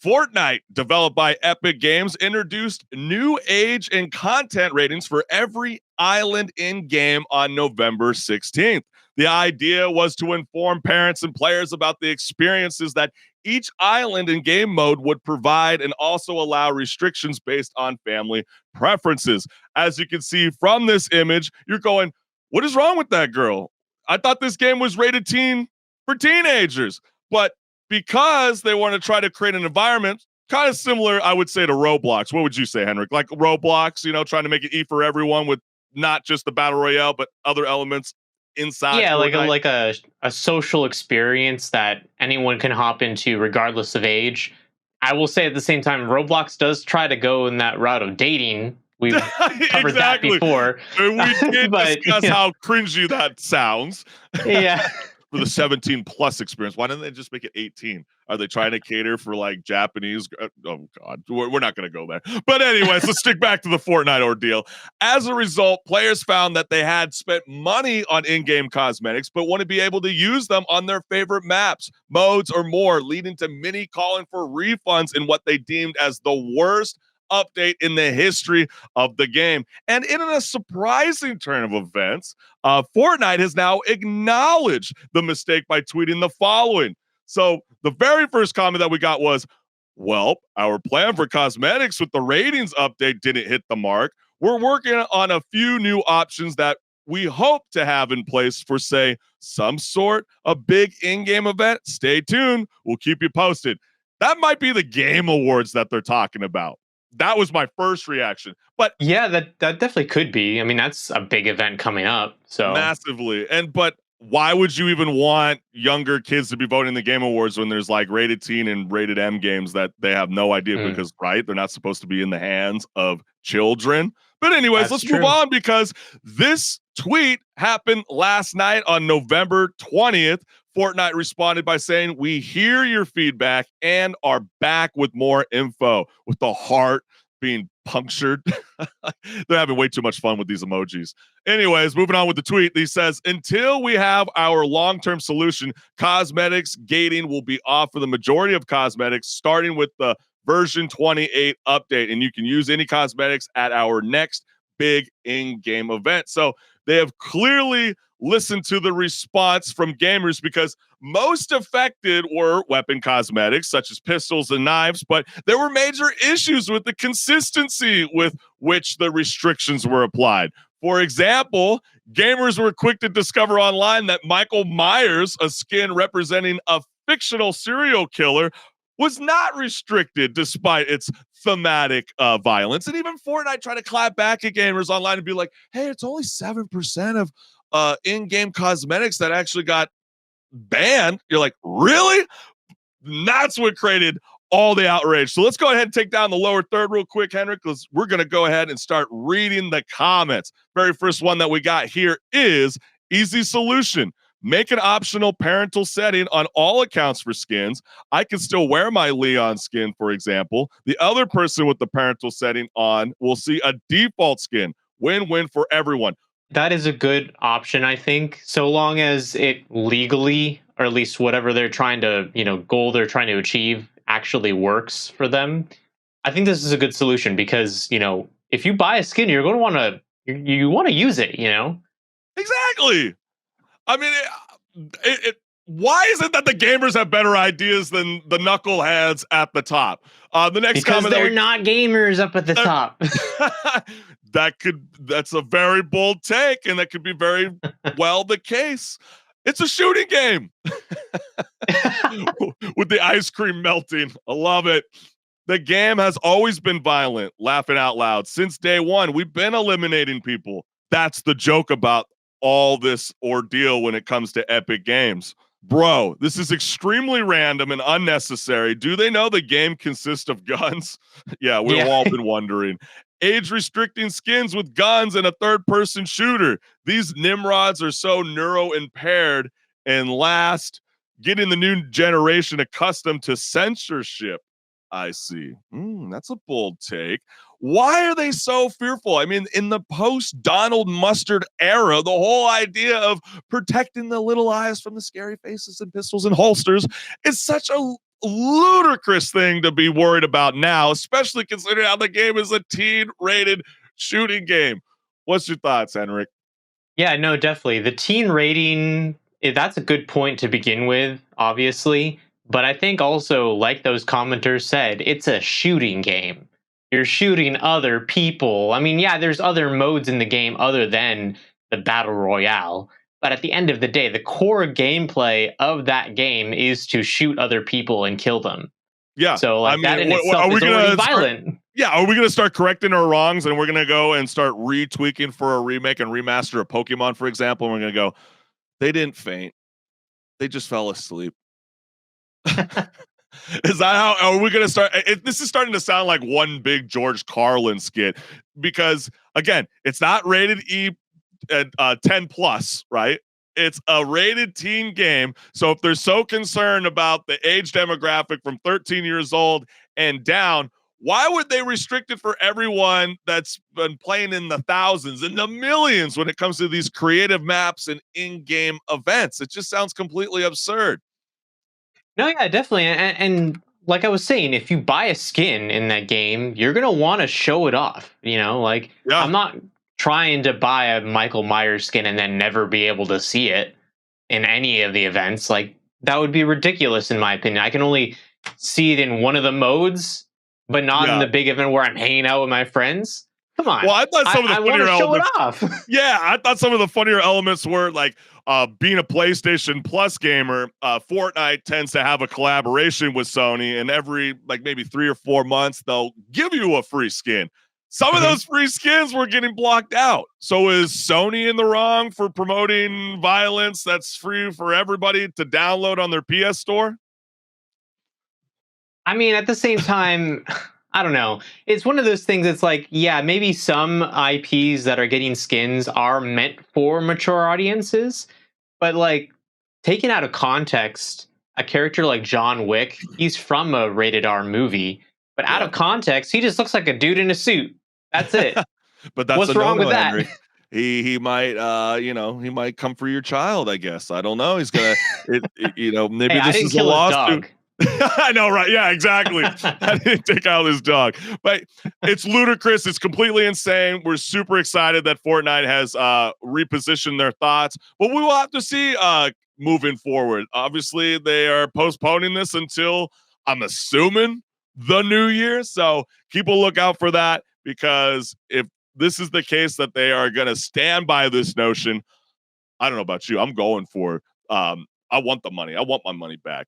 Fortnite, developed by Epic Games, introduced new age and content ratings for every island in game on November 16th. The idea was to inform parents and players about the experiences that each island in game mode would provide and also allow restrictions based on family preferences. As you can see from this image, you're going, what is wrong with that girl? I thought this game was rated teen for teenagers, but because they want to try to create an environment kind of similar, I would say, to Roblox. What would you say, Henrik? Like Roblox, trying to make it E for everyone with not just the battle royale, but other elements inside. Yeah, Fortnite. like a social experience that anyone can hop into regardless of age. I will say at the same time, Roblox does try to go in that route of dating. We've covered that before. And we did discuss how cringy that sounds. Yeah. For the 17 plus experience. Why didn't they just make it 18? Are they trying to cater for like Japanese? Oh God, we're not going to go there. But anyways, let's stick back to the Fortnite ordeal. As a result, players found that they had spent money on in-game cosmetics, but want to be able to use them on their favorite maps, modes, or more, leading to many calling for refunds in what they deemed as the worst update in the history of the game. And in a surprising turn of events, Fortnite has now acknowledged the mistake by tweeting the following. So the very first comment that we got was, well, our plan for cosmetics with the ratings update didn't hit the mark. We're working on a few new options that we hope to have in place for, say, some sort of big in-game event. Stay tuned. We'll keep you posted. That might be the Game Awards that they're talking about. That was my first reaction. But yeah, that definitely could be. I mean, that's a big event coming up. So massively. But why would you even want younger kids to be voting in the Game Awards when there's like rated teen and rated M games that they have no idea because, right, they're not supposed to be in the hands of children. But anyways, let's move on because this tweet happened last night on November 20th. Fortnite responded by saying, we hear your feedback and are back with more info, with the heart being punctured. They're having way too much fun with these emojis. Anyways, moving on with the tweet. He says, until we have our long-term solution, cosmetics gating will be off for the majority of cosmetics, starting with the version 28 update. And you can use any cosmetics at our next big in-game event. So they have clearly listened to the response from gamers because most affected were weapon cosmetics such as pistols and knives, but there were major issues with the consistency with which the restrictions were applied. For example, gamers were quick to discover online that Michael Myers, a skin representing a fictional serial killer, was not restricted despite its thematic violence. And even Fortnite tried to clap back at gamers online and be like, hey, it's only 7% of in-game cosmetics that actually got banned. You're like, really? That's what created all the outrage. So let's go ahead and take down the lower third real quick, Henrik, because we're going to go ahead and start reading the comments. Very first one that we got here is easy solution. Make an optional parental setting on all accounts for skins. I can still wear my Leon skin, for example. The other person with the parental setting on will see a default skin. Win-win for everyone. That is a good option, I think, so long as it legally, or at least whatever they're trying to, goal they're trying to achieve actually works for them. I think this is a good solution because, if you buy a skin, you're going to want to, you want to use it, Exactly. I mean, why is it that the gamers have better ideas than the knuckleheads at the top? The next because comment they're not gamers up at the top. That's a very bold take, and that could be very well the case. It's a shooting game with the ice cream melting. I love it. The game has always been violent, laughing out loud. Since day one, we've been eliminating people. That's the joke about all this ordeal when it comes to Epic Games. Bro, this is extremely random and unnecessary. Do they know the game consists of guns? Yeah, we've all been wondering. Age-restricting skins with guns and a third-person shooter. These Nimrods are so neuro-impaired. And last, getting the new generation accustomed to censorship. I see. That's a bold take. Why are they so fearful? I mean, in the post-Donald Mustard era, the whole idea of protecting the little eyes from the scary faces and pistols and holsters is such a ludicrous thing to be worried about now, especially considering how the game is a teen-rated shooting game. What's your thoughts, Henrik? Yeah, no, definitely. The teen rating, that's a good point to begin with, obviously. But I think also, like those commenters said, it's a shooting game. You're shooting other people. I mean, yeah, there's other modes in the game other than the Battle Royale. But at the end of the day, the core gameplay of that game is to shoot other people and kill them. Yeah, So, I like, that mean, in are itself we is already gonna start? violent. Yeah, are we gonna start correcting our wrongs, and we're gonna go and start retweaking for a remake and remaster of Pokemon, for example? And we're gonna go, they didn't faint; they just fell asleep. Is that how? Are we going to start? This is starting to sound like one big George Carlin skit because, again, it's not rated E at 10 plus, right? It's a rated teen game. So if they're so concerned about the age demographic from 13 years old and down, why would they restrict it for everyone that's been playing in the thousands and the millions when it comes to these creative maps and in-game events? It just sounds completely absurd. No, yeah, definitely. And like I was saying, if you buy a skin in that game, you're gonna want to show it off. Like I'm Yeah. not trying to buy a Michael Myers skin and then never be able to see it in any of the events. Like that would be ridiculous in my opinion. I can only see it in one of the modes, but not in Yeah. the big event where I'm hanging out with my friends. Come Well, on, I thought some of the I want funnier to show it elements. off. Yeah, I thought some of the funnier elements were like being a PlayStation Plus gamer. Fortnite tends to have a collaboration with Sony, and every like maybe 3 or 4 months they'll give you a free skin. Some of Mhm. those free skins were getting blocked out. So is Sony in the wrong for promoting violence that's free for everybody to download on their PS store? I mean, at the same time, I don't know. It's one of those things. It's like, yeah, maybe some IPs that are getting skins are meant for mature audiences, but like taken out of context, a character like John Wick, he's from a rated R movie, but out Yeah. of context, he just looks like a dude in a suit. That's it. But that's a What's wrong no-no, with that? Henry. He might he might come for your child, I guess. I don't know. He's gonna maybe Hey, I this didn't is a kill his lawsuit. dog. I know, right? Yeah, exactly. I didn't take out his dog. But it's ludicrous. It's completely insane. We're super excited that Fortnite has repositioned their thoughts. But we will have to see moving forward. Obviously, they are postponing this until I'm assuming the new year. So keep a lookout for that because if this is the case that they are going to stand by this notion, I don't know about you. I'm going for I want the money. I want my money back.